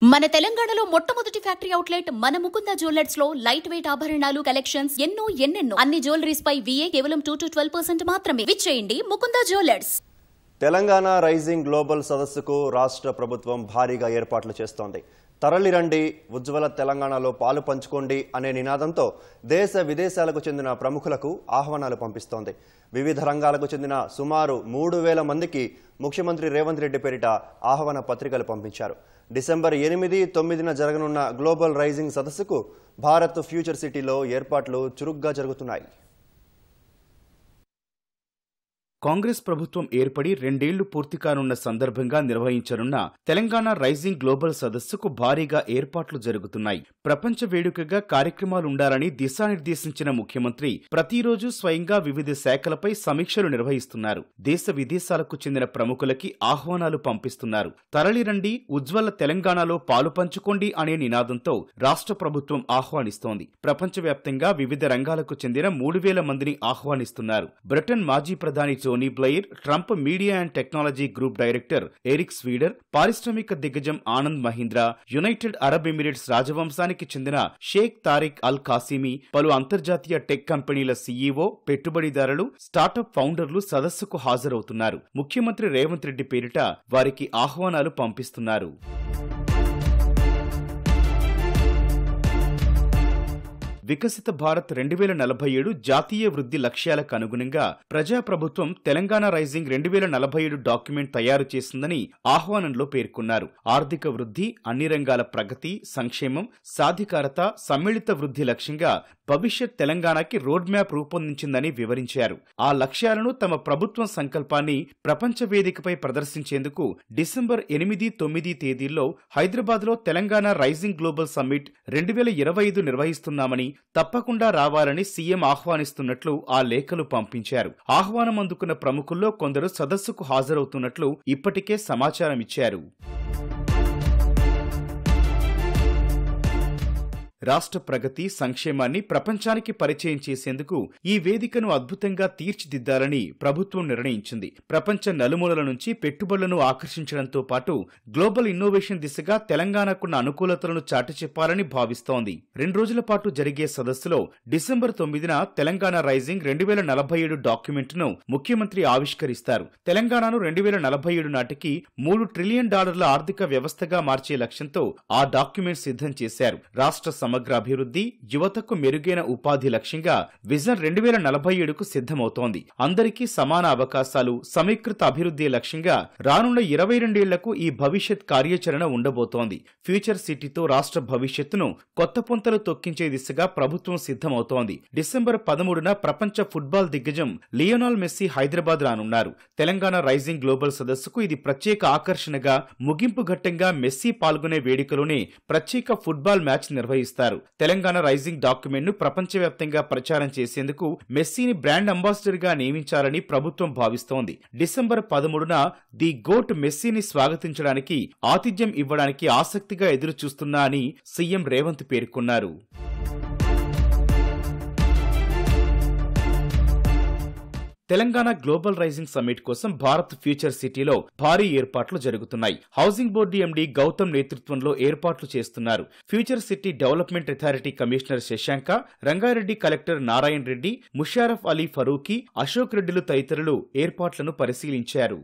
మన తెలంగాణలో మొట్టమొదటి ఫ్యాక్టరీ అవుట్లెట్ మన ముకుంద జ్యువెలర్స్ లో లైట్ వెయిట్ ఆభరణాలు కలెక్షన్స్ ఎన్నెన్నో అన్ని జ్యువెలరీస్ పై VA కేవలం 2 to 12% మాత్రమే. విచ్చేయండి Mukunda jewellers. Telangana rising global సదస్సుకు రాష్ట్ర ప్రభుత్వం భారీగా ఏర్పాట్లు చేస్తోంది. తరలిరండి, ఉజ్వల తెలంగాణలో పాలు పంచుకోండి అనే నినాదంతో దేశ విదేశాలకు చెందిన ప్రముఖులకు ఆహ్వానాలు పంపిస్తోంది. వివిధ రంగాలకు చెందిన సుమారు 3000 మందికి ముఖ్యమంత్రి రేవంత్ రెడ్డి పేరిట ఆహ్వాన పత్రికలు పంపించారు. డిసెంబర్ 8, 9న జరగనున్న గ్లోబల్ రైజింగ్ సదస్సుకు భారత్ ఫ్యూచర్ సిటీలో ఏర్పాట్లు చురుగ్గా జరుగుతున్నాయి. కాంగ్రెస్ ప్రభుత్వం ఏర్పడి 2 ఏళ్లు పూర్తి కానున్న సందర్భంగా నిర్వహించనున్న తెలంగాణ రైజింగ్ గ్లోబల్ సదస్సుకు భారీగా ఏర్పాట్లు జరుగుతున్నాయి. ప్రపంచ వేడుకగా కార్యక్రమాలుండాలని దిశానిర్దేశించిన ముఖ్యమంత్రి ప్రతిరోజు స్వయంగా వివిధ శాఖలపై సమీక్షలు నిర్వహిస్తున్నారు. దేశ విదేశాలకు చెందిన ప్రముఖులకి ఆహ్వానాలు పంపిస్తున్నారు. తరలిరండి, ఉజ్వల తెలంగాణలో పాలు పంచుకోండి అనే నినాదంతో రాష్ట్ర ప్రభుత్వం ఆహ్వానిస్తోంది. ప్రపంచవ్యాప్తంగా వివిధ రంగాలకు చెందిన 3000 మందిని ఆహ్వానిస్తున్నారు. బ్రిటన్ మాజీ ప్రధాని Tony Blair, Trump media and technology group director Eric Swider, పారిశ్రామిక దిగ్గజం Anand Mahindra, United Arab Emirates రాజవంశానికి చెందిన షేక్ తారిక్ అల్ కాసిమీ, పలు అంతర్జాతీయ టెక్ కంపెనీల CEO, పెట్టుబడిదారులు, స్టార్టప్ ఫౌండర్లు సదస్సుకు హాజరవుతున్నారు. ముఖ్యమంత్రి రేవంత్ రెడ్డి పేరిట వారికి ఆహ్వానాలు పంపిస్తున్నారు. వికసిత భారత్ 2047 జాతీయ వృద్ధి లక్ష్యాలకు అనుగుణంగా ప్రజాప్రభుత్వం తెలంగాణ రైజింగ్ 2047 డాక్యుమెంట్ తయారు చేసిందని ఆహ్వానంలో పేర్కొన్నారు. ఆర్థిక వృద్ధి, అన్ని రంగాల ప్రగతి, సంక్షేమం, సాధికారత, సమ్మిళిత వృద్ధి లక్ష్యంగా భవిష్యత్ తెలంగాణకి రోడ్ మ్యాప్ రూపొందించిందని వివరించారు. ఆ లక్ష్యాలను తమ ప్రభుత్వం సంకల్పాన్ని ప్రపంచ వేదికపై ప్రదర్శించేందుకు డిసెంబర్ 8, 9 తేదీల్లో హైదరాబాద్లో తెలంగాణ రైజింగ్ గ్లోబల్ సమ్మిట్ 2025 నిర్వహిస్తున్నామని, తప్పకుండా రావాలని సీఎం ఆహ్వానిస్తున్నట్లు ఆ లేఖలు పంపించారు. ఆహ్వానం అందుకున్న ప్రముఖుల్లో కొందరు సదస్సుకు హాజరవుతున్నట్లు ఇప్పటికే సమాచారం ఇచ్చారు. రాష్ట్ర ప్రగతి, సంక్షేమాన్ని ప్రపంచానికి పరిచయం చేసేందుకు ఈ వేదికను అద్భుతంగా తీర్చిదిద్దాలని ప్రభుత్వం నిర్ణయించింది. ప్రపంచ నలుమూలల నుంచి పెట్టుబడులను ఆకర్షించడంతో పాటు గ్లోబల్ ఇన్నోవేషన్ దిశగా తెలంగాణకున్న అనుకూలతలను చాటి చెప్పాలని భావిస్తోంది. 2 రోజుల పాటు జరిగే సదస్సులో డిసెంబర్ 9న తెలంగాణ రైజింగ్ 2047 డాక్యుమెంట్ను ముఖ్యమంత్రి ఆవిష్కరిస్తారు. తెలంగాణను 2047 నాటికి $3 ట్రిలియన్ ఆర్థిక వ్యవస్థగా మార్చే లక్ష్యంతో ఆ డాక్యుమెంట్ సిద్ధం చేశారు. రాష్ట్ర సమగ్ర అభివృద్ధి, యువతకు మెరుగైన ఉపాధి లక్ష్యంగా విజన్ 2047కు సిద్ధమవుతోంది. అందరికీ సమాన అవకాశాలు, సమీకృత అభివృద్ధి లక్ష్యంగా రానున్న 22 ఏళ్లకు ఈ భవిష్యత్ కార్యాచరణ ఉండబోతోంది. ఫ్యూచర్ సిటీతో రాష్ట్ర భవిష్యత్తును కొత్త పుంతలు తొక్కించే దిశగా ప్రభుత్వం సిద్ధమవుతోంది. డిసెంబర్ 13న ప్రపంచ ఫుట్బాల్ దిగ్గజం లియోనెల్ మెస్సీ హైదరాబాద్ రానున్నారు. తెలంగాణ రైజింగ్ గ్లోబల్ సదస్సుకు ఇది ప్రత్యేక ఆకర్షణగా, ముగింపు ఘట్టంగా మెస్సీ పాల్గొనే వేడుకలోనే ప్రత్యేక ఫుట్బాల్ మ్యాచ్ నిర్వహిస్తారు. తెలంగాణ రైజింగ్ డాక్యుమెంట్ ను ప్రపంచవ్యాప్తంగా ప్రచారం చేసేందుకు మెస్సీని బ్రాండ్ అంబాసిడర్ గా నియమించాలని ప్రభుత్వం భావిస్తోంది. డిసెంబర్ 13న ది గోట్ మెస్సీని స్వాగతించడానికి, ఆతిథ్యం ఇవ్వడానికి ఆసక్తిగా ఎదురుచూస్తున్నా అని సీఎం రేవంత్ పేర్కొన్నారు. తెలంగాణ గ్లోబల్ రైజింగ్ సమ్మిట్ కోసం భారత్ ఫ్యూచర్ సిటీలో భారీ ఏర్పాట్లు జరుగుతున్నాయి. హౌసింగ్ బోర్డు ఎండీ గౌతమ్ నేతృత్వంలో ఏర్పాట్లు చేస్తున్నారు. Future city development authority commissioner Shashanka, Rangareddy collector Narayana Reddy, Musharraf Ali Farooqui, Ashok రెడ్డిలు తదితరులు ఏర్పాట్లను పరిశీలించారు.